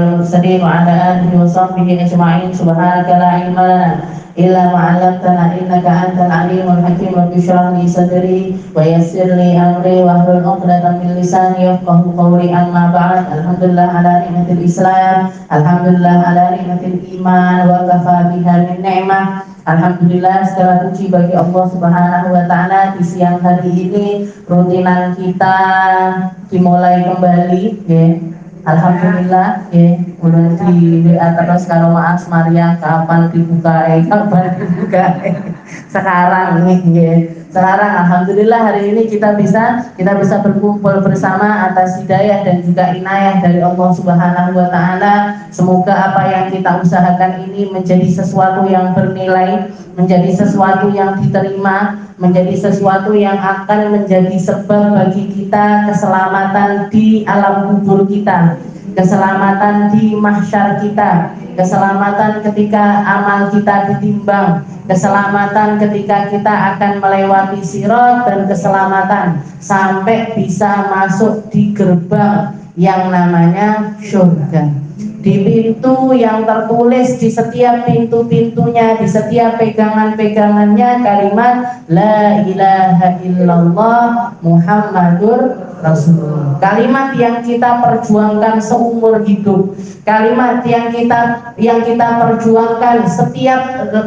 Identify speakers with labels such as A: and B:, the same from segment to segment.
A: المرسلين وعلى آله وصحبه أجمعين. سبحانك لا علم لنا إلا ما علمتنا إنك أنت العليم الحكيم. رب اشرح لي صدري ويسر لي أمري واحلل عقدة من لساني يفقهوا قولي. أما بعد. Alhamdulillah ala nikmatil Islam, alhamdulillah ala nikmatil iman, wa kafa biha min ni'mah. Alhamdulillah, segala puji bagi Allah Subhanahu wa taala. Di siang hari ini rutinan kita dimulai kembali, ya. Alhamdulillah, ya, udah di WA terus kalau Mas Maria kapan dibuka, sekarang nih, ya. Sekarang alhamdulillah hari ini kita bisa berkumpul bersama atas hidayah dan juga inayah dari Allah Subhanahu wa taala. Semoga apa yang kita usahakan ini menjadi sesuatu yang bernilai, menjadi sesuatu yang diterima, menjadi sesuatu yang akan menjadi sebab bagi kita keselamatan di alam kubur kita, keselamatan di mahsyar kita, keselamatan ketika amal kita ditimbang, keselamatan ketika kita akan melewati sirat, dan keselamatan sampai bisa masuk di gerbang yang namanya surga. Di pintu yang tertulis di setiap pintu-pintunya, di setiap pegangan-pegangannya kalimat La ilaha illallah Muhammadur Rasulullah. Kalimat yang kita perjuangkan seumur hidup, kalimat yang kita perjuangkan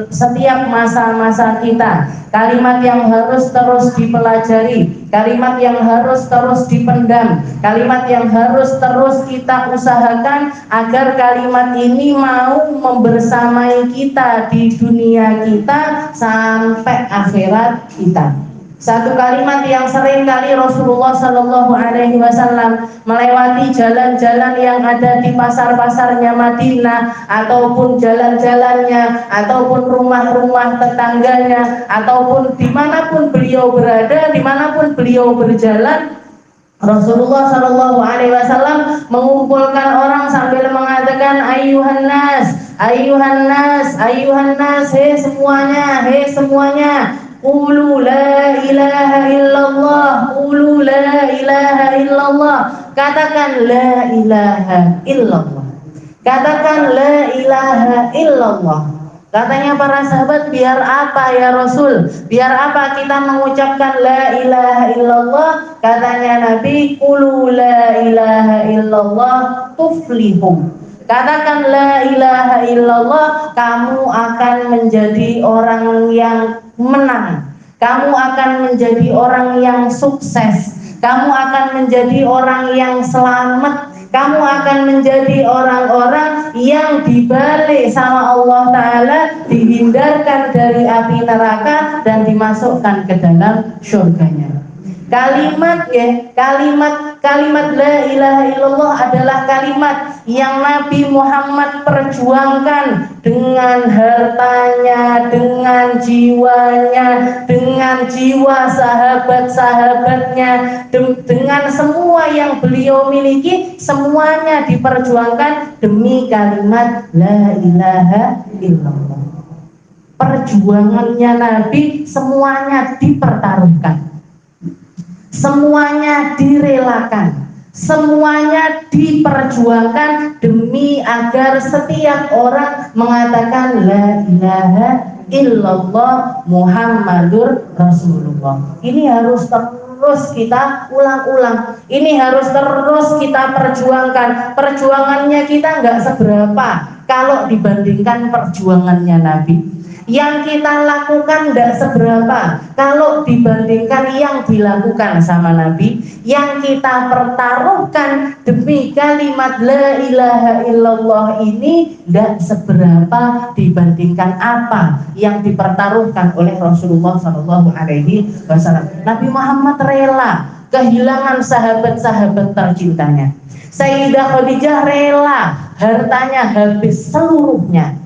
A: setiap masa-masa kita, kalimat yang harus terus dipelajari, kalimat yang harus terus dipendam, kalimat yang harus terus kita usahakan agar kalimat ini mau membersamai kita di dunia kita sampai akhirat kita. Satu kalimat yang sering kali Rasulullah Shallallahu Alaihi Wasallam melewati jalan-jalan yang ada di pasar-pasarnya Madinah, ataupun jalan-jalannya, ataupun rumah-rumah tetangganya, ataupun dimanapun beliau berada, dimanapun beliau berjalan, Rasulullah Shallallahu Alaihi Wasallam mengumpulkan orang sambil mengatakan ayuhan nas, ayuhan nas, ayuhan nas, hei semuanya, hei semuanya. Qulu la ilaha illallah, qulu la ilaha illallah. Katakan la ilaha illallah, katakan la ilaha illallah. Katanya para sahabat, biar apa ya Rasul? Biar apa kita mengucapkan la ilaha illallah? Katanya Nabi, qulu la ilaha illallah tuflihum. Katakan la ilaha illallah, kamu akan menjadi orang yang menang, kamu akan menjadi orang yang sukses, kamu akan menjadi orang yang selamat, kamu akan menjadi orang-orang yang dibalik sama Allah Ta'ala, dihindarkan dari api neraka dan dimasukkan ke dalam surganya. Kalimat la ilaha illallah adalah kalimat yang Nabi Muhammad perjuangkan dengan hartanya, dengan jiwanya, dengan jiwa sahabat-sahabatnya, dengan semua yang beliau miliki, semuanya diperjuangkan demi kalimat la ilaha illallah. Perjuangannya Nabi semuanya dipertaruhkan, semuanya direlakan, semuanya diperjuangkan demi agar setiap orang mengatakan la ilaha illallah Muhammadur Rasulullah. Ini harus terus kita ulang-ulang, ini harus terus kita perjuangkan. Perjuangannya kita nggak seberapa kalau dibandingkan perjuangannya Nabi. Yang kita lakukan tidak seberapa kalau dibandingkan yang dilakukan sama Nabi. Yang kita pertaruhkan demi kalimat la ilaha illallah ini tidak seberapa dibandingkan apa yang dipertaruhkan oleh Rasulullah Shallallahu Alaihi Wasallam. Nabi Muhammad rela kehilangan sahabat-sahabat tercintanya. Sayyidah Khadijah rela hartanya habis seluruhnya.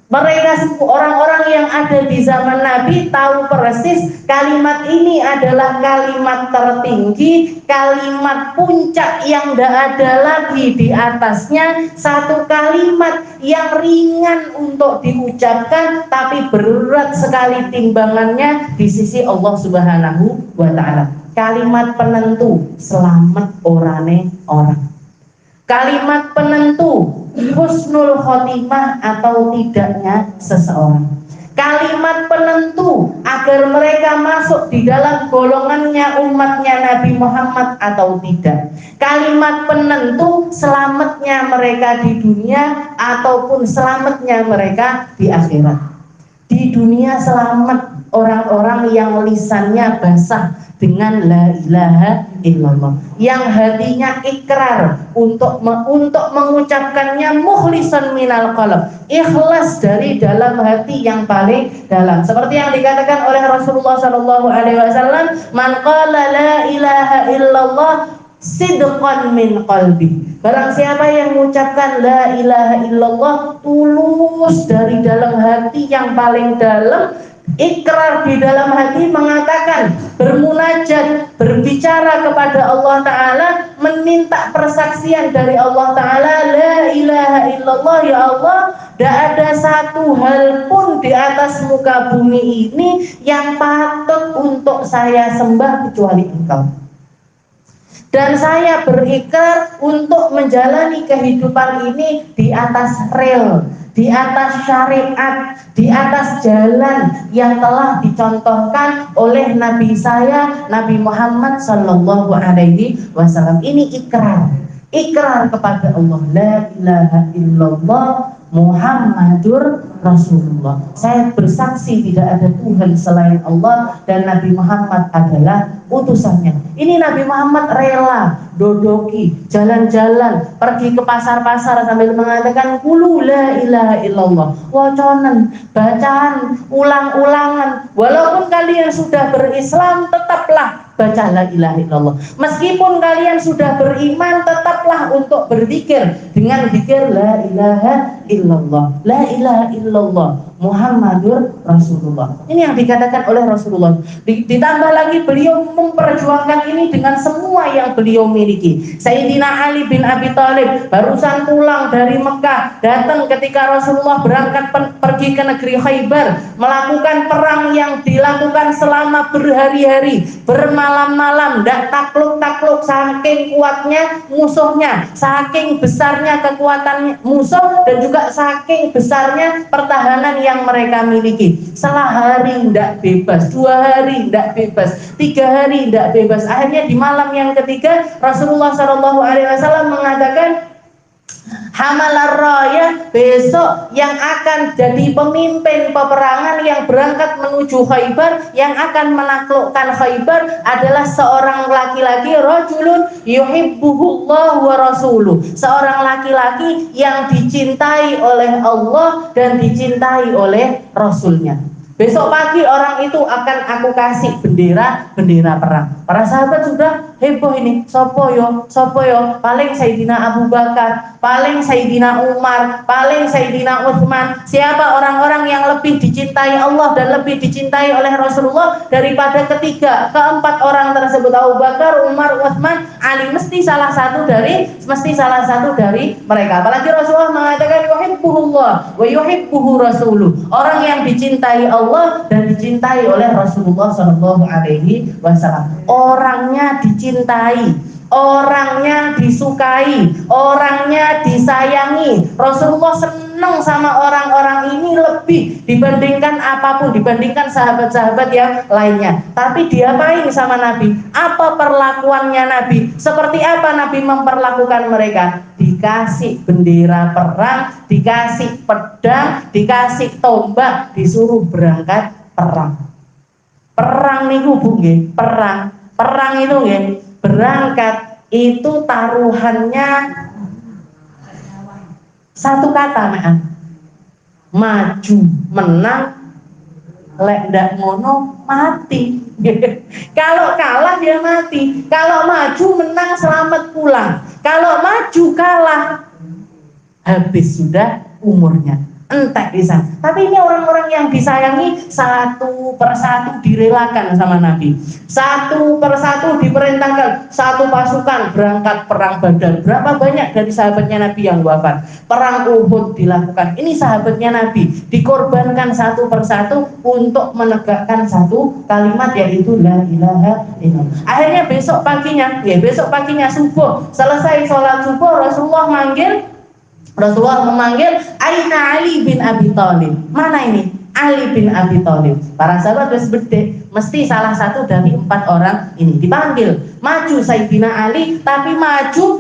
A: Mereka orang-orang yang ada di zaman Nabi tahu persis kalimat ini adalah kalimat tertinggi, kalimat puncak yang tidak ada lagi di atasnya, satu kalimat yang ringan untuk diucapkan tapi berat sekali timbangannya di sisi Allah Subhanahu wa Ta'ala. Kalimat penentu selamat orane orang. Kalimat penentu husnul khotimah atau tidaknya seseorang. Kalimat penentu agar mereka masuk di dalam golongannya umatnya Nabi Muhammad atau tidak. Kalimat penentu selamatnya mereka di dunia ataupun selamatnya mereka di akhirat. Di dunia selamat orang-orang yang lisannya basah dengan la ilaha illallah, yang hatinya ikrar untuk mengucapkannya mukhlisan minal qalb, ikhlas dari dalam hati yang paling dalam, seperti yang dikatakan oleh Rasulullah SAW, man qala la ilaha illallah sidqan min qalbi, barang siapa yang mengucapkan la ilaha illallah tulus dari dalam hati yang paling dalam, ikrar di dalam hati, mengatakan, bermunajat, berbicara kepada Allah Ta'ala, meminta persaksian dari Allah Ta'ala, la ilaha illallah, ya Allah, tidak ada satu hal pun di atas muka bumi ini yang patut untuk saya sembah kecuali Engkau. Dan saya berikrar untuk menjalani kehidupan ini di atas rel, di atas syariat, di atas jalan yang telah dicontohkan oleh Nabi saya, Nabi Muhammad Sallallahu Alaihi Wasallam. Ini ikrar kepada Allah, la ilaha illallah Muhammadur Rasulullah. Saya bersaksi tidak ada Tuhan selain Allah dan Nabi Muhammad adalah utusannya. Ini Nabi Muhammad rela dodoki, jalan-jalan, pergi ke pasar-pasar sambil mengatakan qulu la ilaha illallah. Waconan, bacaan, ulang-ulangan. Walaupun kalian sudah berislam, tetaplah baca la ilaha illallah. Meskipun kalian sudah beriman, tetaplah untuk berzikir dengan zikir la ilaha illallah. La ilaha illallah Muhammadur Rasulullah. Ini yang dikatakan oleh Rasulullah. Ditambah lagi beliau memperjuangkan ini dengan semua yang beliau miliki. Sayyidina Ali bin Abi Thalib barusan pulang dari Mekah, datang ketika Rasulullah berangkat pergi ke negeri Khaybar, melakukan perang yang dilakukan selama berhari-hari, bermalam-malam, tidak takluk-takluk, saking kuatnya musuhnya, saking besarnya kekuatan musuh, dan juga saking besarnya pertahanan yang mereka miliki. Sehari tidak bebas, 2 hari tidak bebas, 3 hari tidak bebas. Akhirnya di malam yang ketiga Rasulullah SAW mengatakan, Hamalar Raya, besok yang akan jadi pemimpin peperangan yang berangkat menuju Khaybar, yang akan menaklukkan Khaybar adalah seorang laki-laki, rajulun yuhibbuhullah wa rasuluh, seorang laki-laki yang dicintai oleh Allah dan dicintai oleh Rasulnya. Besok pagi orang itu akan aku kasih bendera perang. Para sahabat sudah heboh ini. Sopo yo, paling Sayyidina Abu Bakar, paling Sayyidina Umar, paling Sayyidina Utsman. Siapa orang-orang yang lebih dicintai Allah dan lebih dicintai oleh Rasulullah daripada ketiga, keempat orang tersebut, Abu Bakar, Umar, Utsman, Ali, mesti salah satu dari mereka. Apalagi Rasulullah mengatakan yuhibbuhullah wa yuhibbuhu rasuluh. Orang yang dicintai Allah dan dicintai oleh Rasulullah Shallallahu Alaihi Wasallam. Orangnya dicintai, orangnya disukai, orangnya disayangi. Rasulullah senang sama orang-orang ini lebih dibandingkan apapun, dibandingkan sahabat-sahabat yang lainnya. Tapi diapain sama Nabi? Apa perlakuannya Nabi? Seperti apa Nabi memperlakukan mereka? Dikasih bendera perang, dikasih pedang, dikasih tombak, disuruh berangkat perang. Perang niku Bu nggih, perang itu nggih, berangkat itu taruhannya satu kata, maju, menang, lek ndak ngono mati. Kalau kalah dia mati, kalau maju menang selamat pulang, kalau maju kalah habis sudah umurnya, entek di sana. Tapi ini orang-orang yang disayangi, satu persatu direlakan sama Nabi, satu persatu diperintahkan. Satu pasukan berangkat perang Badar, berapa banyak dari sahabatnya Nabi yang wafat? Perang Uhud dilakukan, ini sahabatnya Nabi dikorbankan satu persatu untuk menegakkan satu kalimat, yaitu la ilaha illallah. Akhirnya besok paginya subuh, selesai sholat subuh, Rasulullah manggil Rasulullah memanggil, Aina Ali bin Abi Thalib. Mana ini? Ali bin Abi Thalib. Para sahabat wis bedhe, mesti salah satu dari 4 orang ini dipanggil. Maju Sayyidina Ali, tapi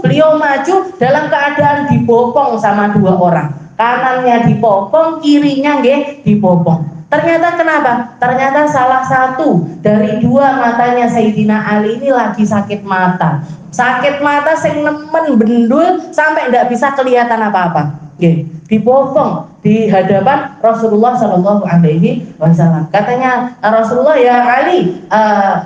A: beliau maju dalam keadaan dibopong sama 2 orang. Kanannya dipopong, kirinya nggih dipopong. Ternyata kenapa? Ternyata salah satu dari 2 matanya Sayyidina Ali ini lagi sakit mata. Sakit mata sing nemen bendul sampai tidak bisa kelihatan apa-apa. Nggih, dipopong di hadapan Rasulullah Shallallahu Alaihi Wasallam. Katanya Rasulullah, ya Ali,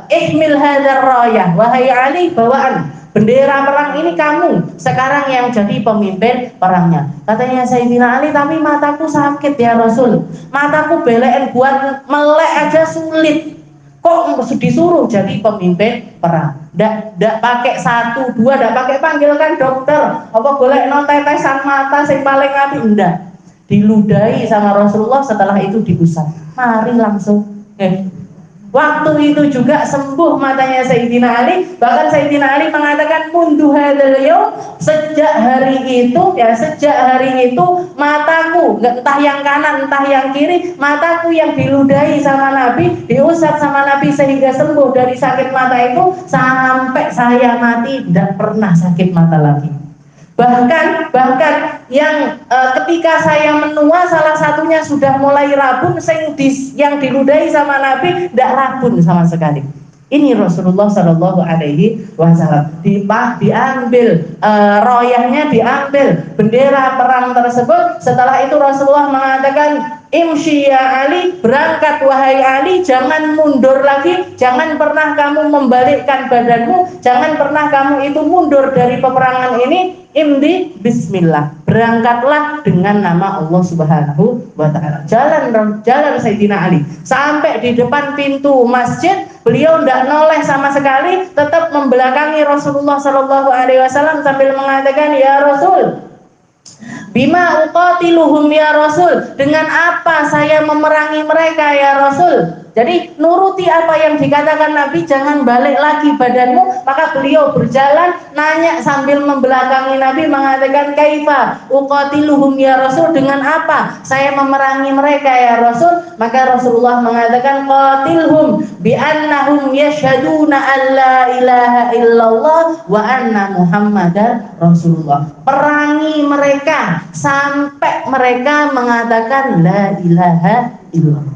A: ihmil hadzal rayah, wahai Ali, bawaan bendera perang ini kamu sekarang yang jadi pemimpin perangnya. Katanya Sayyidina Ali, tapi mataku sakit ya Rasul, mataku belen buat melek aja sulit, kok disuruh jadi pemimpin perang? Ndak pakai 1, 2, ndak pakai panggilkan dokter, apa golek no tetesan mata sing paling apik, ndak. Diludahi sama Rasulullah, setelah itu diusap. Mari langsung. Waktu itu juga sembuh matanya Sayyidina Ali. Bahkan Sayyidina Ali mengatakan, mundu hadzal yaum, sejak hari itu mataku, entah yang kanan entah yang kiri, mataku yang diludahi sama Nabi, diusap sama Nabi sehingga sembuh dari sakit mata itu, sampai saya mati tidak pernah sakit mata lagi. Bahkan yang ketika saya menua, salah satunya sudah mulai rabun, yang diludahi sama Nabi tidak rabun sama sekali. Ini Rasulullah Shallallahu Alaihi Wasallam. Diambil royahnya, diambil bendera perang tersebut. Setelah itu Rasulullah mengatakan, imshi ya Ali, berangkat wahai Ali, jangan mundur lagi, jangan pernah kamu membalikkan badanmu, jangan pernah kamu itu mundur dari peperangan ini. Imdi bismillah, berangkatlah dengan nama Allah Subhanahu wa Ta'ala. Jalan Sayyidina Ali sampai di depan pintu masjid, beliau tidak noleh sama sekali, tetap membelakangi Rasulullah Shallallahu Alaihi Wasallam sambil mengatakan, ya Rasul, bima uqatiluhum ya Rasul, dengan apa saya memerangi mereka ya Rasul. Jadi nuruti apa yang dikatakan Nabi, jangan balik lagi badanmu. Maka beliau berjalan, nanya sambil membelakangi Nabi, mengatakan, kaifa uqatiluhum ya Rasul, dengan apa saya memerangi mereka ya Rasul. Maka Rasulullah mengatakan, qatilhum bi annahum yashhaduna an la ilaha illallah wa anna Muhammadar Rasulullah. Perangi mereka sampai mereka mengatakan la ilaha illallah.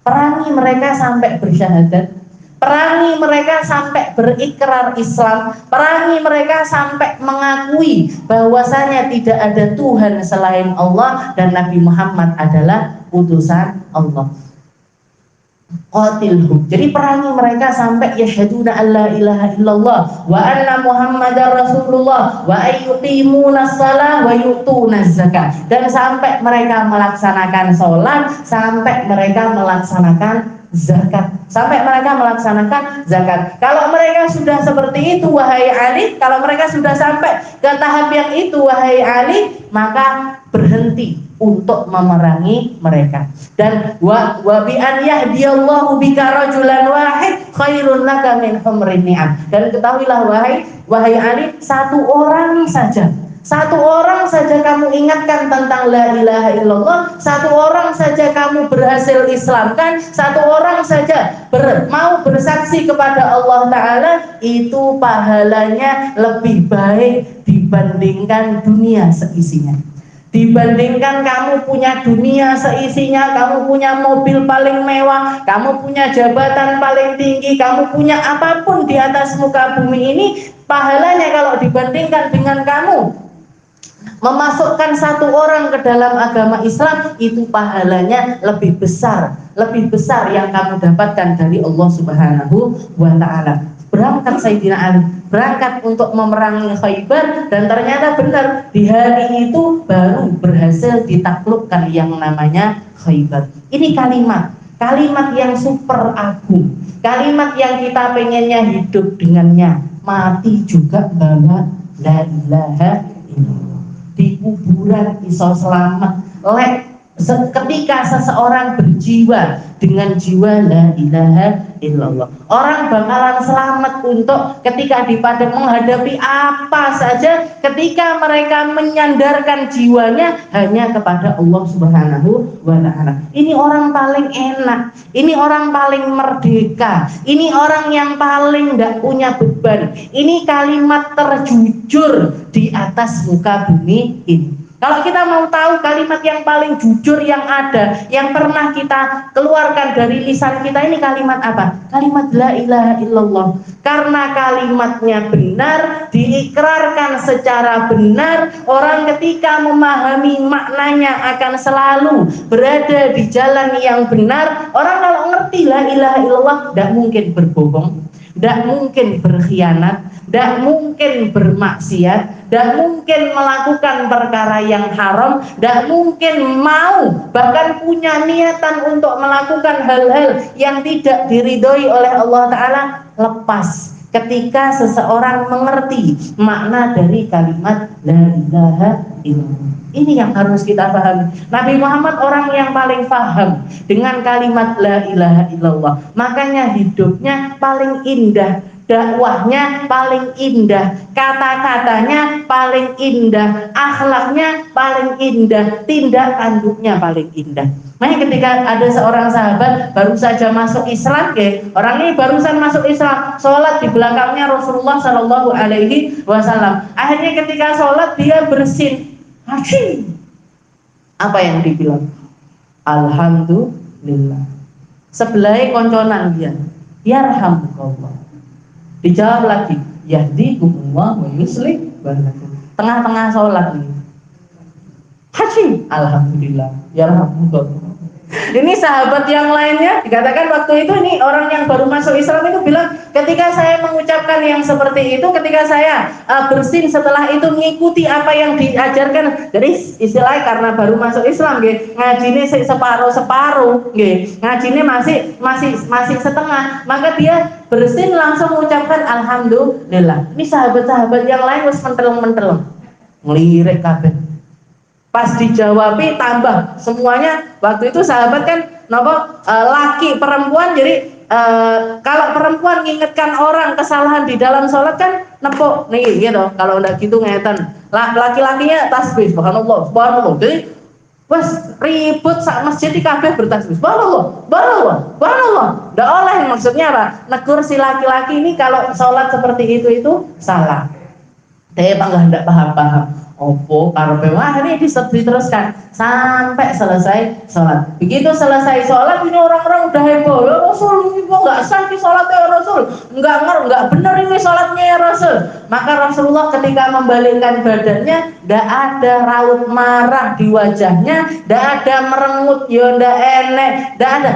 A: Perangi mereka sampai bersyahadat, perangi mereka sampai berikrar Islam, perangi mereka sampai mengakui bahwasanya tidak ada Tuhan selain Allah dan Nabi Muhammad adalah utusan Allah. Qatilhum. Jadi perangi mereka sampai yashhaduna alla ilaha illallah wa anna Muhammadar Rasulullah wa ayyuqimuna shalah wa yu'tuna zakah, dan sampai mereka melaksanakan sholat, sampai mereka melaksanakan zakat, sampai mereka melaksanakan zakat. Kalau mereka sudah seperti itu wahai Ali, kalau mereka sudah sampai ke tahap yang itu wahai Ali, maka berhenti untuk memerangi mereka. Dan wa bi an yahdiyallahu bika rajulan wahid khairun laka min humrin ni'am. Dan ketahuilah wahai Ali, satu orang saja kamu ingatkan tentang la ilaha illallah, satu orang saja kamu berhasil islamkan, satu orang saja mau bersaksi kepada Allah Ta'ala, itu pahalanya lebih baik dibandingkan dunia seisinya. Dibandingkan kamu punya dunia seisinya, kamu punya mobil paling mewah, kamu punya jabatan paling tinggi, kamu punya apapun di atas muka bumi ini, pahalanya kalau dibandingkan dengan kamu memasukkan satu orang ke dalam agama Islam, itu pahalanya lebih besar yang kamu dapatkan dari Allah Subhanahu wa Ta'ala. Berangkat Sayyidina Ali, berangkat untuk memerangi Khaybar, dan ternyata benar di hari itu baru berhasil ditaklukkan yang namanya Khaybar. Ini kalimat yang super agung, kalimat yang kita pengennya hidup dengannya, mati juga bawa la ilaha illallah. Di kuburan iso selamat. Ketika seseorang berjiwa dengan jiwa la ilaha illallah. Orang bakalan selamat untuk ketika menghadapi apa saja, ketika mereka menyandarkan jiwanya hanya kepada Allah Subhanahu wa taala. Ini orang paling enak, ini orang paling merdeka, ini orang yang paling tidak punya beban. Ini kalimat terjujur di atas muka bumi ini. Kalau kita mau tahu kalimat yang paling jujur yang ada, yang pernah kita keluarkan dari lisan kita, ini kalimat apa? Kalimat la ilaha illallah. Karena kalimatnya benar, diikrarkan secara benar, orang ketika memahami maknanya akan selalu berada di jalan yang benar. Orang kalau ngerti la ilaha illallah, tidak mungkin berbohong, tidak mungkin berkhianat, tidak mungkin bermaksiat, tidak mungkin melakukan perkara yang haram, tidak mungkin mau bahkan punya niatan untuk melakukan hal-hal yang tidak diridhoi oleh Allah Ta'ala. Lepas ketika seseorang mengerti makna dari kalimat la ilaha illallah. Ini yang harus kita pahami. Nabi Muhammad orang yang paling paham dengan kalimat la ilaha illallah. Makanya hidupnya paling indah, dakwahnya paling indah, kata-katanya paling indah, akhlaknya paling indah, tindak tanduknya paling indah. Makanya ketika ada seorang sahabat baru saja masuk Islam, orang ini barusan masuk Islam, sholat di belakangnya Rasulullah Shallallahu Alaihi Wasallam. Akhirnya ketika sholat dia bersin, apa yang dibilang? Alhamdulillah. Sebelahnya konconan dia, yarhamukallah. Dijawab lagi, yahdikumullah wa yuslih balakum. Tengah-tengah sholat ini, alhamdulillah, yarhamukallah. Ini sahabat yang lainnya dikatakan waktu itu, ini orang yang baru masuk Islam itu bilang, ketika saya mengucapkan yang seperti itu, ketika saya bersin setelah itu mengikuti apa yang diajarkan. Jadi istilahnya karena baru masuk Islam, ngajinya separuh, ngajinya masih setengah, maka dia bersin langsung mengucapkan alhamdulillah. Ini sahabat-sahabat yang lain harus mentelung-mentelung, ngelirik kabeh. Pas dijawabi tambah semuanya. Waktu itu sahabat kan laki perempuan, jadi kalau perempuan ngingetkan orang kesalahan di dalam sholat kan nepuk nih gitu. Kalau udah gitu ngetan, laki-lakinya tasbih subhanallah subhanallah. Jadi wes ribut sak masjid di kabeh bertasbih subhanallah subhanallah subhanallah. Nggak oleh, maksudnya apa? Negur si laki-laki ini kalau sholat seperti itu salah. Dia nggak paham-paham. Opo karepe ini diteruskan sampai selesai sholat. Begitu selesai sholat, ini orang-orang udah heboh. Ya Rasul, ini kok nggak sah di sholatnya ya Rasul, nggak benar ini sholatnya ya Rasul. Maka Rasulullah ketika membalikkan badannya, tidak ada raut marah di wajahnya, tidak ada merengut, ya ndak enek, tidak ada.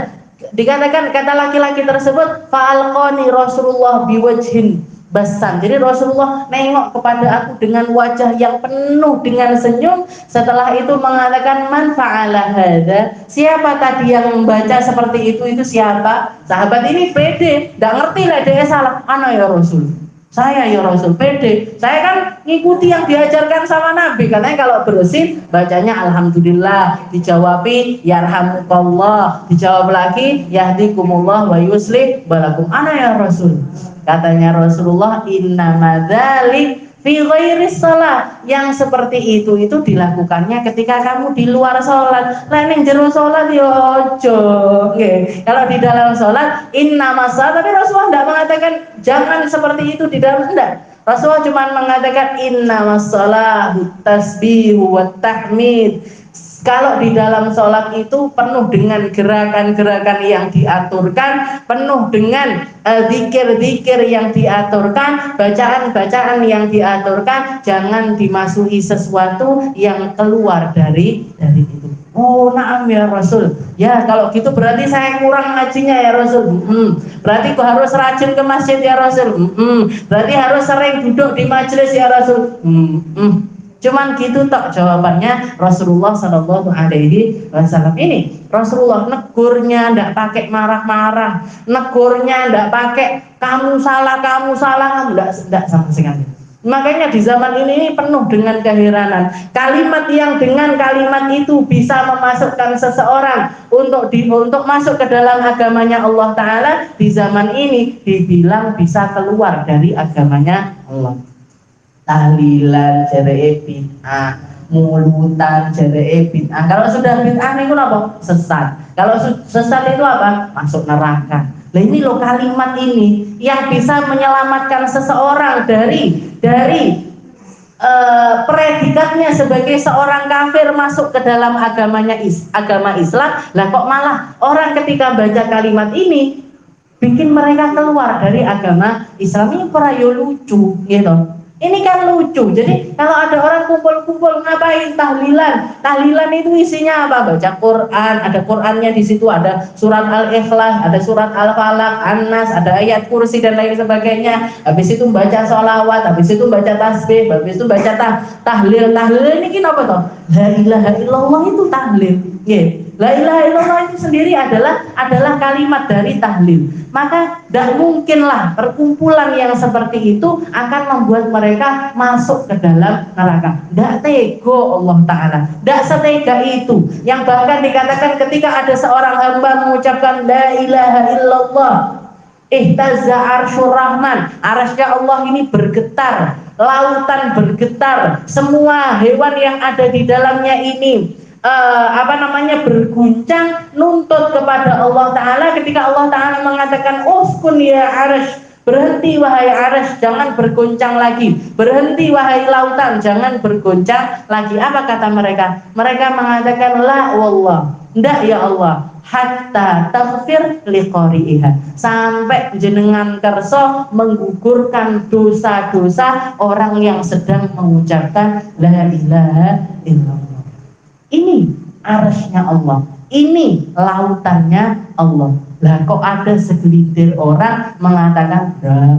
A: Dikatakan kata laki-laki tersebut, fa'alqani Rasulullah biwajhin basan. Jadi Rasulullah nengok kepada aku dengan wajah yang penuh dengan senyum. Setelah itu mengatakan, man fa'ala hadza, siapa tadi yang membaca seperti itu siapa? Sahabat ini pede, tidak ngerti lah dia salah. Ana ya Rasul, saya ya Rasul, pede. Saya kan ngikuti yang diajarkan sama Nabi. Katanya kalau bersin bacanya alhamdulillah, dijawabi yarhamukallah, dijawab lagi yahdikumullah wa yuslih balakum. Ana ya Rasul. Katanya Rasulullah, inna dzalik fi ghairi shalah. Yang seperti itu dilakukannya ketika kamu di luar sholat. Lah ning jero sholat yo ojo. Kalau di dalam sholat inna masa, tapi Rasulullah tidak mengatakan jangan seperti itu di dalam, enggak. Rasulullah cuma mengatakan inna masalahu tasbihu wa tahmid. Kalau di dalam sholat itu penuh dengan gerakan-gerakan yang diaturkan, penuh dengan zikir-zikir yang diaturkan, bacaan-bacaan yang diaturkan, jangan dimasuki sesuatu yang keluar dari itu. Oh na'am ya Rasul. Ya kalau gitu berarti saya kurang ngajinya ya Rasul. Berarti harus rajin ke masjid ya Rasul. Berarti harus sering duduk di majelis ya Rasul. Cuman gitu tak jawabannya Rasulullah Shallallahu Alaihi Wasallam ini. Rasulullah negurnya ndak pakai marah-marah, negurnya ndak pakai kamu salah, ndak sama sekali. Makanya di zaman ini penuh dengan keheranan. Kalimat yang dengan kalimat itu bisa memasukkan seseorang untuk masuk ke dalam agamanya Allah Ta'ala, di zaman ini dibilang bisa keluar dari agamanya Allah. Tahlilan jere bid'ah, mulutan jere bid'ah. Kalau sudah bid'ah itu apa? Sesat. Kalau sesat itu apa? Masuk neraka. Nah ini loh kalimat ini yang bisa menyelamatkan seseorang dari predikatnya sebagai seorang kafir masuk ke dalam agama Islam. Lah kok malah orang ketika baca kalimat ini bikin mereka keluar dari agama Islam. Ini perayo lucu gitu. Ini kan lucu. Jadi kalau ada orang kumpul-kumpul ngapain tahlilan? Tahlilan itu isinya apa? Baca Quran, ada Qurannya di situ, ada surat Al-Ikhlas, ada surat Al-Falaq, An-Nas, ada ayat kursi dan lain sebagainya. Habis itu baca sholawat, habis itu baca tasbih, habis itu baca tahlil. Tahlil ini kenapa toh? La ilaha illallah itu tahlil. Yeah. La ilaha illallah itu sendiri adalah kalimat dari tahlil. Maka tidak mungkinlah perkumpulan yang seperti itu akan membuat mereka masuk ke dalam neraka. Tidak tego Allah Ta'ala, tidak setega itu. Yang bahkan dikatakan ketika ada seorang hamba mengucapkan la ilaha illallah, ihtazza arsyur rahman, arasnya Allah ini bergetar, lautan bergetar, semua hewan yang ada di dalamnya ini berguncang nuntut kepada Allah Ta'ala. Ketika Allah Ta'ala mengatakan uskun ya arash, berhenti wahai arash, jangan bergoncang lagi, berhenti wahai lautan, jangan bergoncang lagi. Apa kata mereka? Mereka mengatakan la wallah, ndak ya Allah, hatta taghfir liqari'iha, sampai jenengan kerso menggugurkan dosa-dosa orang yang sedang mengucapkan la ilaha illallah. Ini arasnya Allah, ini lautannya Allah. Lah kok ada segelintir orang mengatakan dah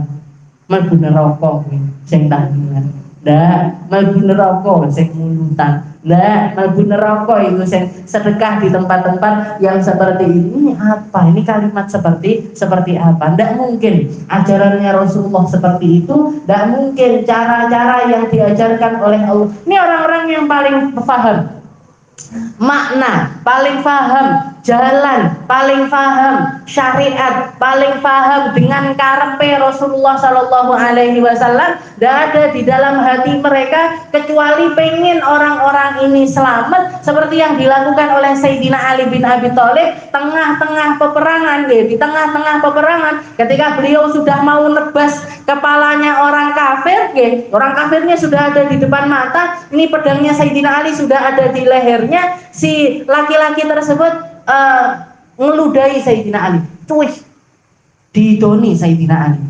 A: mlebu neraka sing tahlilan, dah mlebu neraka sing mulutan, dah mlebu neraka itu sing sedekah di tempat-tempat yang seperti ini. Apa ini kalimat seperti apa? Tidak mungkin ajarannya Rasulullah seperti itu, tidak mungkin cara-cara yang diajarkan oleh Allah. Ini orang-orang yang paling paham makna, paling paham jalan, paling paham syariat, paling paham dengan karepe Rasulullah Shallallahu Alaihi Wasallam. Tidak ada di dalam hati mereka kecuali pengen orang-orang ini selamat, seperti yang dilakukan oleh Sayyidina Ali bin Abi Thalib tengah-tengah peperangan. Di tengah-tengah peperangan, ketika beliau sudah mau nebas kepalanya orang kafir, orang kafirnya sudah ada di depan mata, ini pedangnya Sayyidina Ali sudah ada di lehernya. Si laki-laki tersebut ngeludahi Sayyidina Ali, cuy, didoni Sayyidina Ali.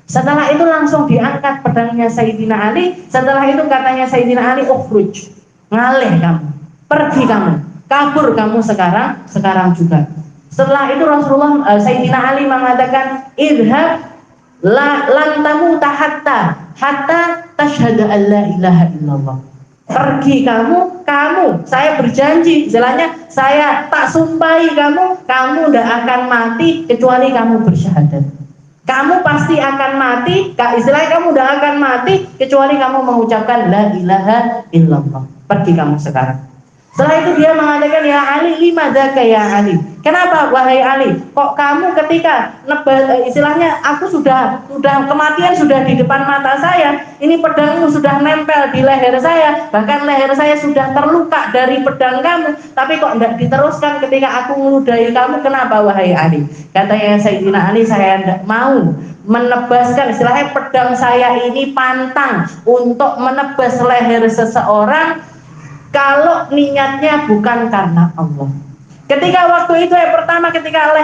A: Setelah itu langsung diangkat pedangnya Sayyidina Ali. Setelah itu katanya Sayyidina Ali, ukhruj, ngalih kamu, pergi kamu, kabur kamu sekarang juga. Setelah itu Rasulullah Sayyidina Ali mengatakan, idhab lan tamuta hatta tashhadu an la ilaha illallah. Pergi kamu, saya berjanji, istilahnya saya tak sumpahi kamu tidak akan mati kecuali kamu bersyahadat. Kamu pasti akan mati, istilahnya kamu tidak akan mati kecuali kamu mengucapkan la ilaha illallah. Pergi kamu sekarang. Setelah itu dia mengatakan, ya Ali, lima dzaka ya Ali. Kenapa wahai Ali? Kok kamu ketika istilahnya aku sudah kematian sudah di depan mata saya, ini pedangmu sudah nempel di leher saya, bahkan leher saya sudah terluka dari pedang kamu, tapi kok tidak diteruskan ketika aku meludahi kamu? Kenapa wahai Ali? Katanya Sayyidina Ali, saya tidak mau menebaskan, istilahnya pedang saya ini pantang untuk menebas leher seseorang kalau niatnya bukan karena Allah. Ketika waktu itu pertama ketika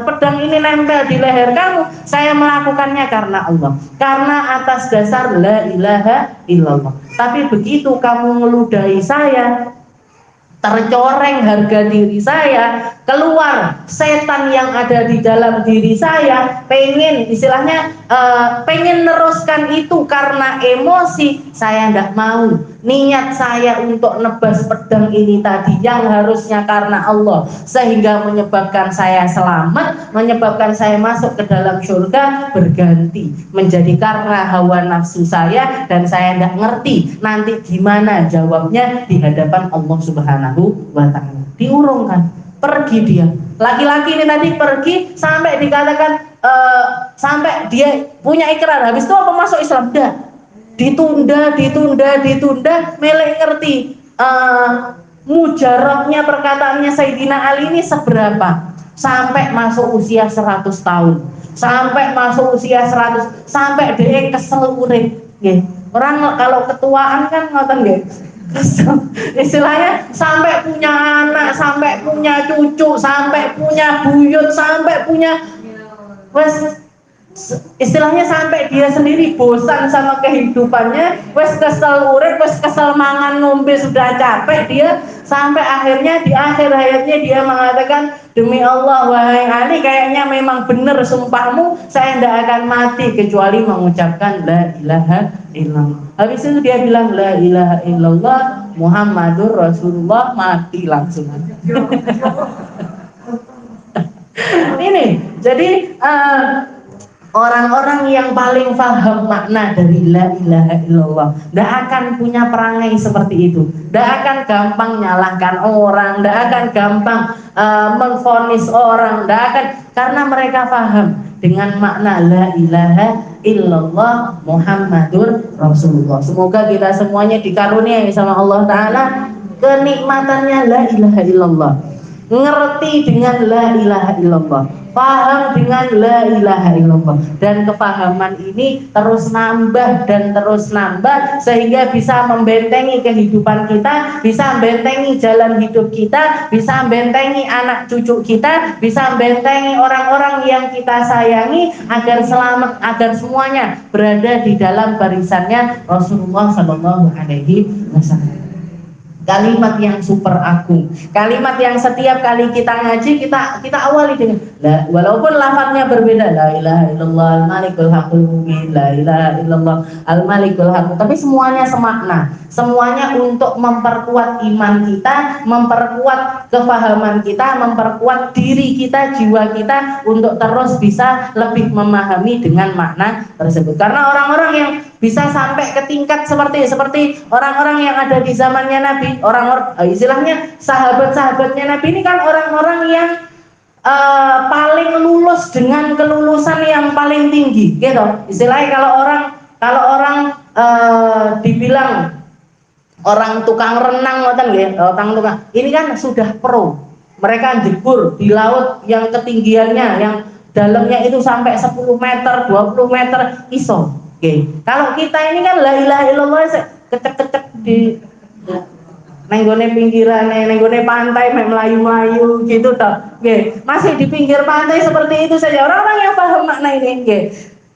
A: pedang ini nempel di leher kamu, saya melakukannya karena Allah, karena atas dasar la ilaha illallah. Tapi begitu kamu meludahi saya, tercoreng harga diri saya, keluar setan yang ada di dalam diri saya, pengen istilahnya pengen neruskan itu karena emosi, saya tidak mau. niat saya untuk nebas pedang ini tadi yang harusnya karena Allah sehingga menyebabkan saya selamat, menyebabkan saya masuk ke dalam surga, berganti menjadi karena hawa nafsu saya dan saya tidak ngerti nanti gimana jawabnya di hadapan Allah Subhanahu wa Ta'ala. Diurungkan, pergi dia. Laki-laki ini tadi pergi sampai dikatakan sampai dia punya ikrar, habis itu apa masuk Islam? Udah ditunda, melek ngerti mujarabnya perkataannya Sayyidina Ali ini seberapa, sampai masuk usia 100 tahun, sampai masuk usia 100, sampai dia kesel urip nggih. Orang kalau ketuaan kan ngoten nggih, istilahnya sampai punya anak, sampai punya cucu, sampai punya buyut, sampai punya wes, istilahnya sampai dia sendiri bosan sama kehidupannya, wes kesel urip, wes kesel mangan ngombe, sudah capek dia, sampai akhirnya di akhir hayatnya dia mengatakan, demi Allah wahai Ali, kayaknya memang benar sumpahmu, saya tidak akan mati kecuali mengucapkan la ilaha illallah. Habis itu dia bilang la ilaha illallah Muhammadur Rasulullah, mati langsung. Ini jadi orang-orang yang paling paham makna dari la ilaha illallah tidak akan punya perangai seperti itu, tidak akan gampang nyalahkan orang, tidak akan gampang memvonis orang, tidak akan, karena mereka paham dengan makna la ilaha illallah Muhammadur Rasulullah. Semoga kita semuanya dikaruniai sama Allah Ta'ala kenikmatannya la ilaha illallah, ngerti dengan la ilaha illallah, paham dengan la ilaha illallah, dan kepahaman ini terus nambah dan terus nambah sehingga bisa membentengi kehidupan kita, bisa membentengi jalan hidup kita, bisa membentengi anak cucu kita, bisa membentengi orang-orang yang kita sayangi agar selamat, agar semuanya berada di dalam barisannya Rasulullah Shallallahu Alaihi Wasallam. Kalimat yang super agung, kalimat yang setiap kali kita ngaji kita awali dengan la, walaupun lafadznya berbeda, la ilaha illallah al-malikul haqqul mubin, la ilaha illallah al-malikul haqq, tapi semuanya semakna, semuanya untuk memperkuat iman kita, memperkuat kefahaman kita, memperkuat diri kita, jiwa kita untuk terus bisa lebih memahami dengan makna tersebut. Karena orang-orang yang bisa sampai ke tingkat seperti orang-orang yang ada di zamannya Nabi, orang-orang istilahnya sahabat-sahabatnya Nabi ini kan orang-orang yang paling lulus dengan kelulusan yang paling tinggi, gitu. Istilahnya kalau orang dibilang orang tukang renang, orang tukang ini kan sudah pro, mereka jebur di laut yang ketinggiannya, yang dalamnya itu sampai 10 meter, 20 meter iso. Oke, kalau kita ini kan la ilaha illallah kecek-kecek di nenggone pinggiran, nenggone pantai, melayu-melayu gitu toh. Oke, masih di pinggir pantai seperti itu saja. Orang-orang yang paham makna ini, oke.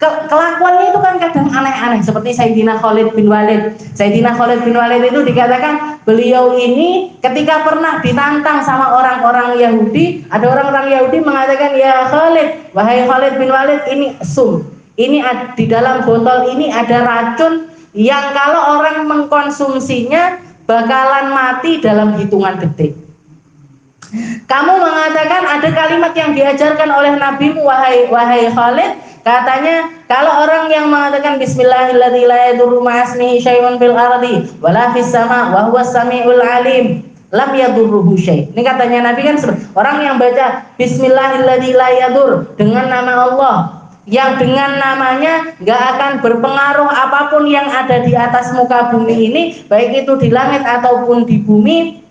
A: Kelakuannya itu kan kadang aneh-aneh, seperti Sayyidina Khalid bin Walid. Sayyidina Khalid bin Walid itu dikatakan beliau ini ketika pernah ditantang sama orang-orang Yahudi, ada orang-orang Yahudi mengatakan, ya Khalid, wahai Khalid bin Walid, ini ini di dalam botol ini ada racun yang kalau orang mengkonsumsinya bakalan mati dalam hitungan detik. Kamu mengatakan ada kalimat yang diajarkan oleh nabimu, wahai Khalid, katanya kalau orang yang mengatakan bismillahirrahmanirrahim la yadurru ma'asmihi syai'un fil ardi wala fis sama' wa huwas samiul alim lam yadurruhu syai'. Ini katanya Nabi kan, orang yang baca bismillahirrahmanirrahim la yadur, dengan nama Allah yang dengan namanya nggak akan berpengaruh apapun yang ada di atas muka bumi ini, baik itu di langit ataupun di bumi,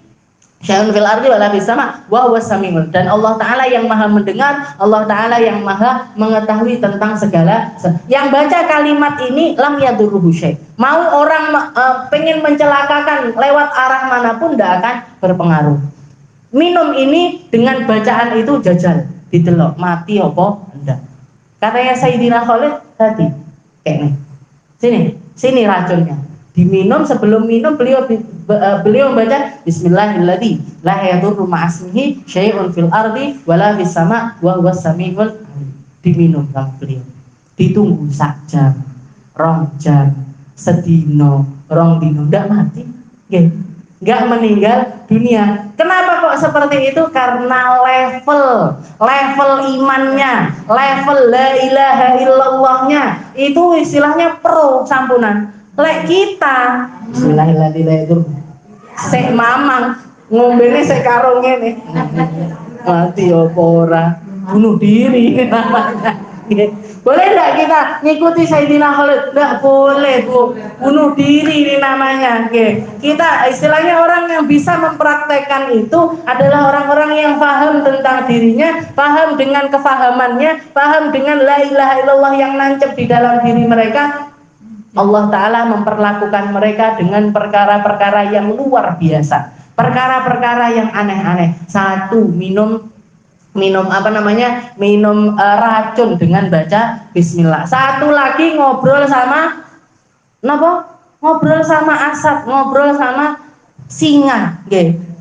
A: syai'un fil ardi wala fis sama' wa huwas samiul, dan Allah Ta'ala yang maha mendengar, Allah Ta'ala yang maha mengetahui tentang segala. Yang baca kalimat ini lam yadurruhu syai', mau orang pengen mencelakakan lewat arah manapun tidak akan berpengaruh. Minum ini dengan bacaan itu jajal didelok mati apa enggak. Katanya Sayyidina Khalid tadi, kayak nih, sini racunnya. Diminum, sebelum minum beliau membaca bismillahirrahmanirrahim la yadurru ma'asmihi syai'un fil ardi wala fis sama' wa huwas samiul alim. Diminum sama beliau. Ditunggu sak jam, 2 jam, sedino, rong dino ndak mati, nggak meninggal dunia. Kenapa kok seperti itu? Karena level imannya, level la ilaha illallahnya itu istilahnya pro sampunan. Lek kita bismillahirrahmanirrahim sek mamang ngombene sek karo ngene mati apa ora bunuh diri namanya. Boleh enggak kita ngikuti Sayyidina Khalid? Enggak boleh, Bu. Bunuh diri ini namanya. Kita istilahnya orang yang bisa mempraktekkan itu adalah orang-orang yang paham tentang dirinya, paham dengan kefahamannya, paham dengan la ilaha illallah yang nancep di dalam diri mereka. Allah Ta'ala memperlakukan mereka dengan perkara-perkara yang luar biasa, perkara-perkara yang aneh-aneh. Satu, minum racun dengan baca bismillah. Satu lagi ngobrol sama asap, ngobrol sama singa.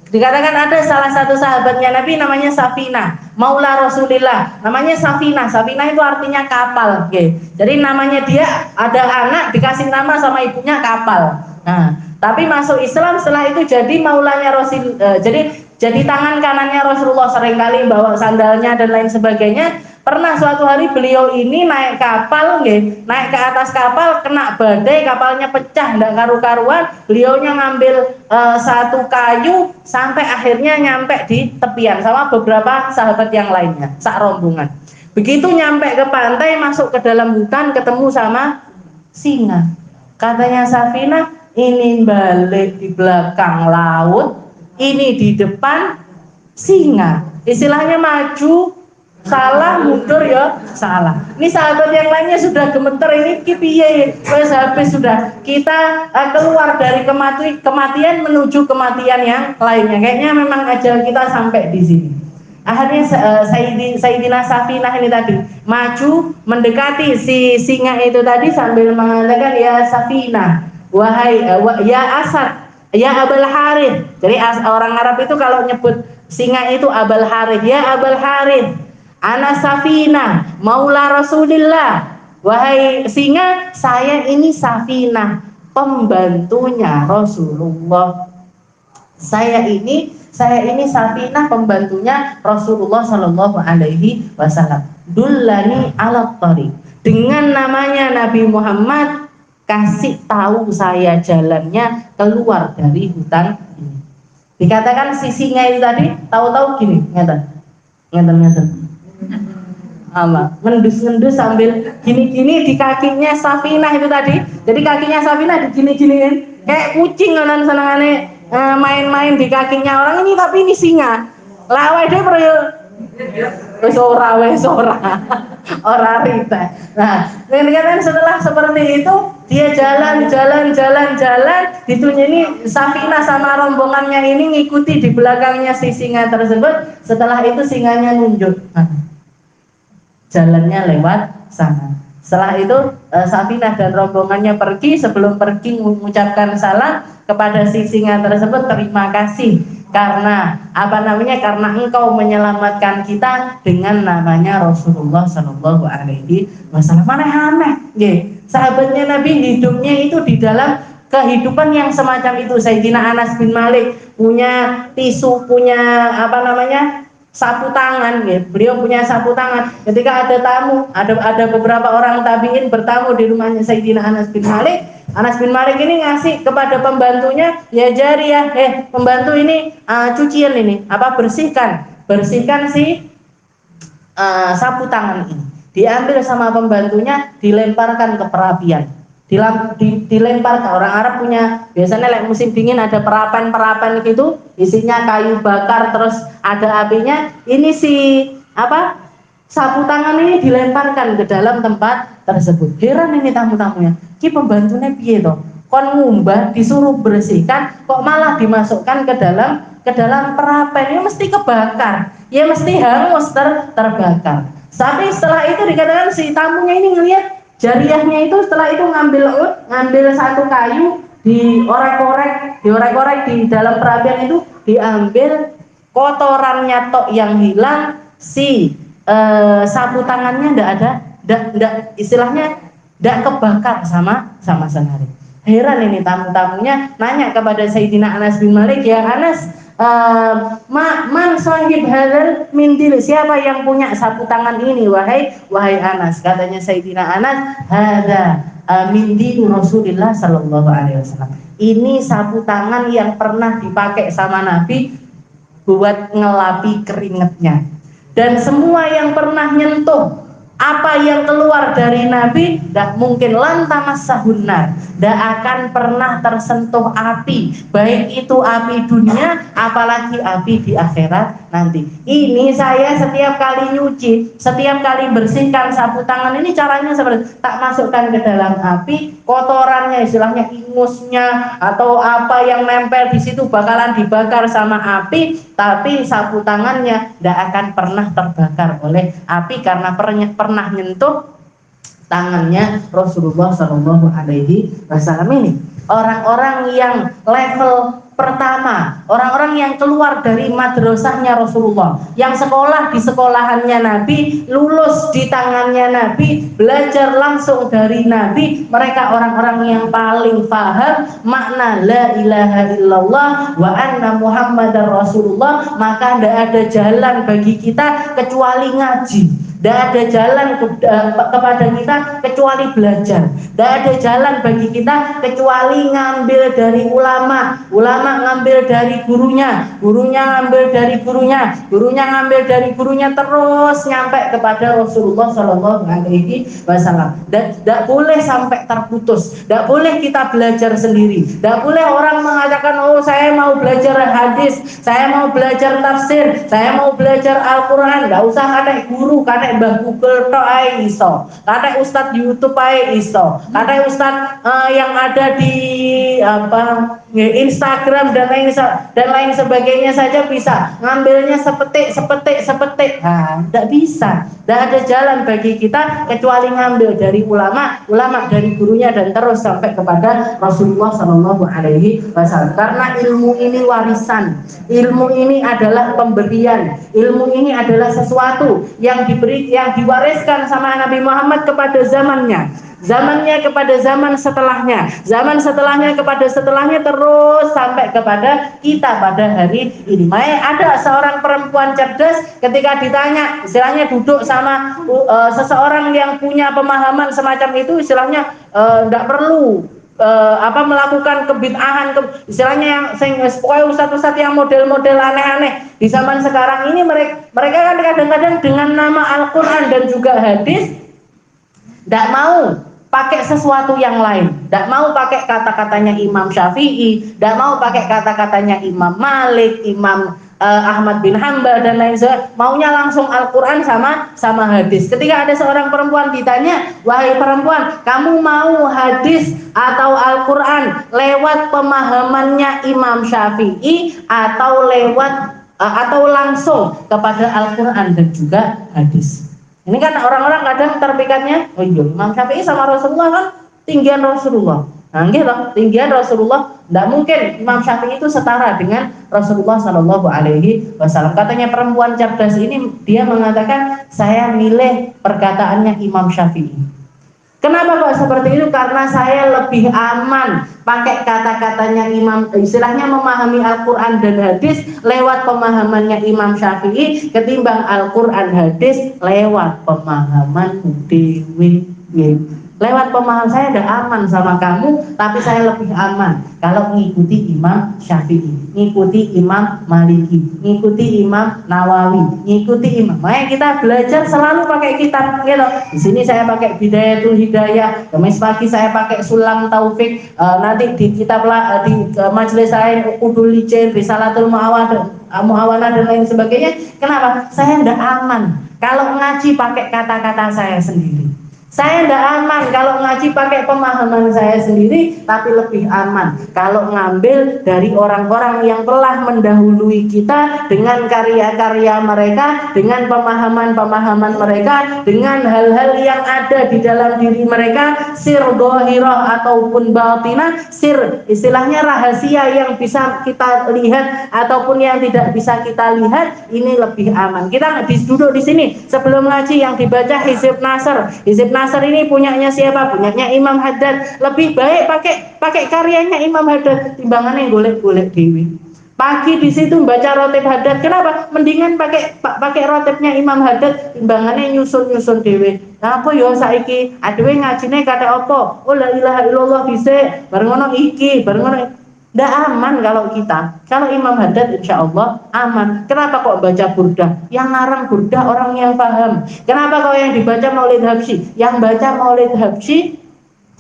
A: Dikatakan ada salah satu sahabatnya Nabi namanya Safina, Maula Rasulillah, namanya Safina. Safina itu artinya kapal. Jadi namanya dia ada anak dikasih nama sama ibunya kapal. Nah, tapi masuk Islam setelah itu jadi maulanya Rasul, jadi tangan kanannya Rasulullah, seringkali bawa sandalnya dan lain sebagainya. Pernah suatu hari beliau ini naik kapal, naik ke atas kapal, kena badai, kapalnya pecah, nggak karu-karuan. Beliaunya ngambil satu kayu sampai akhirnya nyampe di tepian sama beberapa sahabat yang lainnya, sak rombongan. Begitu nyampe ke pantai, masuk ke dalam hutan, ketemu sama singa. Katanya Safina, ini balik di belakang laut, ini di depan singa. Istilahnya maju salah, mundur ya salah. Ini sahabat yang lainnya sudah gemeter, ini kipiye wes habis sudah. Kita keluar dari kematian menuju kematian yang lainnya. Kayaknya memang ajal kita sampai di sini. Akhirnya Sayyidina Safinah ini tadi maju mendekati si singa itu tadi sambil mengatakan ya Safinah, wahai ya Asad, ya Abul Harith. Jadi orang Arab itu kalau nyebut singa itu Abul Harith, ya Abul Harith, ana Safina, Maula Rasulillah. Wahai singa, saya ini Safinah, pembantunya Rasulullah. Saya ini Safinah, pembantunya Rasulullah Shallallahu Alaihi Wasallam. Dullani ala tariq. Dengan namanya Nabi Muhammad, kasih tahu saya jalannya keluar dari hutan ini. Dikatakan si singa itu tadi tahu-tahu gini, ngeten. Ngendus sambil gini-gini di kakinya Safinah itu tadi. Jadi kakinya Safinah digini-giniin kayak kucing kan senengane main-main di kakinya orang ini, tapi ini singa. Lawe dia wes ora rita. Nah, kan setelah seperti itu dia jalan, ditunya ini Safinah sama rombongannya ini ngikuti di belakangnya si singa tersebut. Setelah itu singanya nunjuk. Jalannya lewat sana. Setelah itu Safinah dan rombongannya pergi. Sebelum pergi mengucapkan salam kepada si singa tersebut, terima kasih karena karena engkau menyelamatkan kita dengan namanya Rasulullah Shallallahu Alaihi Wasallam. Aneh, sahabatnya Nabi hidupnya itu di dalam kehidupan yang semacam itu. Sayyidina Anas bin Malik punya tisu, punya sapu tangan, beliau punya sapu tangan. Ketika ada tamu, ada beberapa orang tabiin bertamu di rumahnya Sayyidina Anas bin Malik. Anas bin Malik ini ngasih kepada pembantunya, ya jariyah, pembantu ini cucian ini, bersihkan si sapu tangan ini. Diambil sama pembantunya, dilemparkan ke perapian. Dilempar ke orang Arab punya biasanya musim dingin ada perapan gitu, isinya kayu bakar terus ada apinya. Ini si sapu tangan ini dilemparkan ke dalam tempat tersebut. Heran ini tamu-tamunya, ki pembantunya piye toh? Kon ngumbah disuruh bersihkan kok malah dimasukkan ke dalam perapan. Ya mesti kebakar, ya mesti hangus terbakar. Tapi setelah itu dikatakan si tamunya ini ngelihat jariyahnya itu, setelah itu ngambil satu kayu, diorek-orek di dalam perapian itu, diambil kotorannya tok yang hilang, si sapu tangannya istilahnya ndak kebakar sama sekali. Heran ini tamu-tamunya nanya kepada Sayyidina Anas bin Malik, ya Anas, man sahib halal mindil, siapa yang punya sapu tangan ini wahai Anas? Katanya Sayyidina Anas, hada mindil Rasulullah sallallahu alaihi wasallam. Ini sapu tangan yang pernah dipakai sama Nabi buat ngelapi keringatnya. Dan semua yang pernah nyentuh apa yang keluar dari Nabi, tidak mungkin lantamas sahunnar, tidak akan pernah tersentuh api, baik itu api dunia apalagi api di akhirat nanti. Ini saya setiap kali nyuci, setiap kali bersihkan sapu tangan ini caranya seperti tak masukkan ke dalam api, kotorannya istilahnya ingusnya atau apa yang nempel di situ bakalan dibakar sama api, tapi sapu tangannya tidak akan pernah terbakar oleh api karena pernah nyentuh tangannya Rasulullah Shallallahu Alaihi Wasallam. Ini orang-orang yang level pertama, orang-orang yang keluar dari madrasahnya Rasulullah, yang sekolah di sekolahannya Nabi, lulus di tangannya Nabi, belajar langsung dari Nabi. Mereka orang-orang yang paling paham makna la ilaha illallah wa anna muhammadar rasulullah. Maka tidak ada jalan bagi kita kecuali ngaji. Tidak ada jalan kepada kita kecuali belajar. Tidak ada jalan bagi kita kecuali ngambil dari ulama. Ulama ngambil dari gurunya, gurunya ngambil dari gurunya, gurunya ngambil dari gurunya, terus nyampe kepada Rasulullah Shallallahu Alaihi Wasallam. Dan tidak boleh sampai terputus. Tidak boleh kita belajar sendiri. Tidak boleh orang mengatakan, oh saya mau belajar hadis, saya mau belajar tafsir, saya mau belajar Al-Quran. Tidak usah ada guru, karena Mbah Google tok ae iso, kata Ustadz YouTube ae iso, kata Ustadz yang ada di Instagram dan lain sebagainya saja bisa, ngambilnya sepetik. Tidak bisa, tidak ada jalan bagi kita kecuali ngambil dari ulama dari gurunya dan terus sampai kepada Rasulullah Shallallahu Alaihi Wasallam. Karena ilmu ini warisan, ilmu ini adalah pemberian, ilmu ini adalah sesuatu yang diwariskan sama Nabi Muhammad kepada zamannya kepada zaman setelahnya kepada setelahnya, terus sampai kepada kita pada hari ini. Makanya ada seorang perempuan cerdas ketika ditanya, istilahnya duduk sama seseorang yang punya pemahaman semacam itu, istilahnya tidak perlu melakukan kebid'ahan, istilahnya yang pokoknya ustadz-ustadz yang model-model aneh-aneh di zaman sekarang ini. Mereka kan kadang-kadang dengan nama Al-Quran dan juga hadis tidak mau pakai sesuatu yang lain, tidak mau pakai kata-katanya Imam Syafi'i, tidak mau pakai kata-katanya Imam Malik, Imam Ahmad bin Hanbal dan lain sebagainya, maunya langsung Al-Quran sama hadis. Ketika ada seorang perempuan ditanya, wahai perempuan, kamu mau hadis atau Al-Quran lewat pemahamannya Imam Syafi'i atau langsung kepada Al-Quran dan juga hadis? Ini kan orang-orang kadang terpikatnya, oh iya Imam Syafi'i sama Rasulullah kan tinggian Rasulullah. Nah, gitu, tinggian Rasulullah, tidak mungkin Imam Syafi'i itu setara dengan Rasulullah Shallallahu Alaihi Wasallam. Katanya perempuan cerdas ini, dia mengatakan saya milih perkataannya Imam Syafi'i. Kenapa kok seperti itu? Karena saya lebih aman pakai kata-katanya Imam, istilahnya memahami Al-Quran dan hadis lewat pemahamannya Imam Syafi'i ketimbang Al-Quran hadis lewat pemahaman dewi. Lewat pemahaman saya udah aman sama kamu, tapi saya lebih aman kalau mengikuti Imam Syafi'i, ngikuti Imam Maliki, ngikuti Imam Nawawi, ngikuti Imam. Makanya kita belajar selalu pakai kitab gitu. Di sini saya pakai Bidayatul Hidayah, Kamis pagi saya pakai Sulam Taufik, nanti di kitab di majelis saya Udul Licin, Risalatul Muawanah dan lain sebagainya. Kenapa? Saya udah aman kalau ngaji pakai kata-kata saya sendiri. Saya tidak aman kalau ngaji pakai pemahaman saya sendiri, tapi lebih aman kalau ngambil dari orang-orang yang telah mendahului kita dengan karya-karya mereka, dengan pemahaman-pemahaman mereka, dengan hal-hal yang ada di dalam diri mereka, sir dhahirah ataupun batinah, sir istilahnya rahasia yang bisa kita lihat ataupun yang tidak bisa kita lihat, ini lebih aman. Kita duduk di sini sebelum ngaji yang dibaca Hizib Nasr Nasr ini punyanya siapa? Punyanya Imam Haddad. Lebih baik pakai karyanya Imam Haddad timbangannya golek-golek dewi. Pagi di situ baca rotib Haddad. Kenapa? Mendingan pakai rotibnya Imam Haddad timbangannya nyusun dewe. Nah, apa yo saiki adewe ngajine kata apa? Oh la ilaha illallah dhisik, bareng ngono iki, bareng ngono. Ndak aman kalau kita. Kalau Imam Haddad insya Allah aman. Kenapa kok baca burdah? Yang ngarang burdah orang yang paham. Kenapa kok yang dibaca Maulid Habsyi? Yang baca Maulid Habsyi,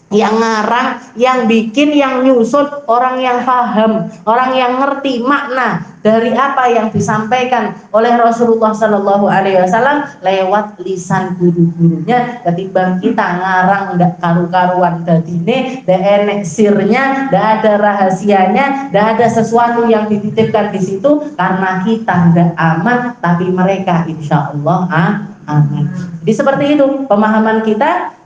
A: yang ngarang, yang bikin, yang nyusun orang yang paham, orang yang ngerti makna dari apa yang disampaikan oleh Rasulullah Sallallahu Alaihi Wasallam lewat lisan guru-gurunya. Ketimbang kita ngarang ndak karu-karuan dadine, ndak enek sirnya, ndak ada rahasianya, ndak ada sesuatu yang dititipkan di situ, karena kita ndak aman, tapi mereka insya Allah aman. Jadi seperti itu pemahaman kita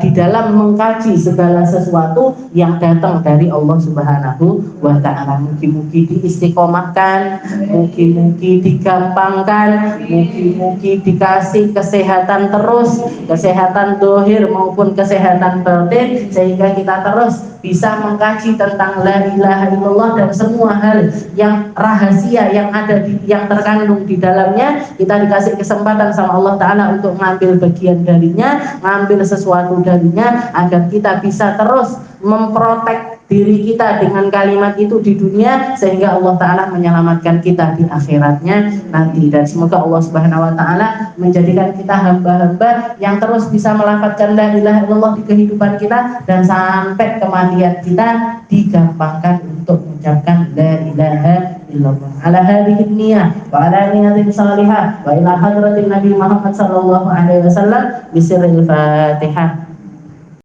A: di dalam mengkaji segala sesuatu yang datang dari Allah Subhanahu wa Ta'ala. Mugi-mugi diistiqomahkan, mugi-mugi digampangkan, mugi-mugi dikasih kesehatan terus, kesehatan dohir maupun kesehatan batin, sehingga kita terus bisa mengkaji tentang la ilaha illallah dan semua hal yang rahasia yang terkandung di dalamnya. Kita dikasih kesempatan sama Allah Ta'ala untuk mengambil bagian darinya, mengambil sesuatu darinya, agar kita bisa terus memprotek diri kita dengan kalimat itu di dunia, sehingga Allah Ta'ala menyelamatkan kita di akhiratnya nanti. Dan semoga Allah Subhanahu wa Ta'ala menjadikan kita hamba-hamba yang terus bisa melafadzkan la ilaha illallah di kehidupan kita, dan sampai kematian kita digampangkan untuk mengucapkan la ilaha illallah. Ala hadhihi niyah wa ala niyatin salihah wa ila hadratin Nabi Muhammad sallallahu alaihi wasallam bisirril Fatihah.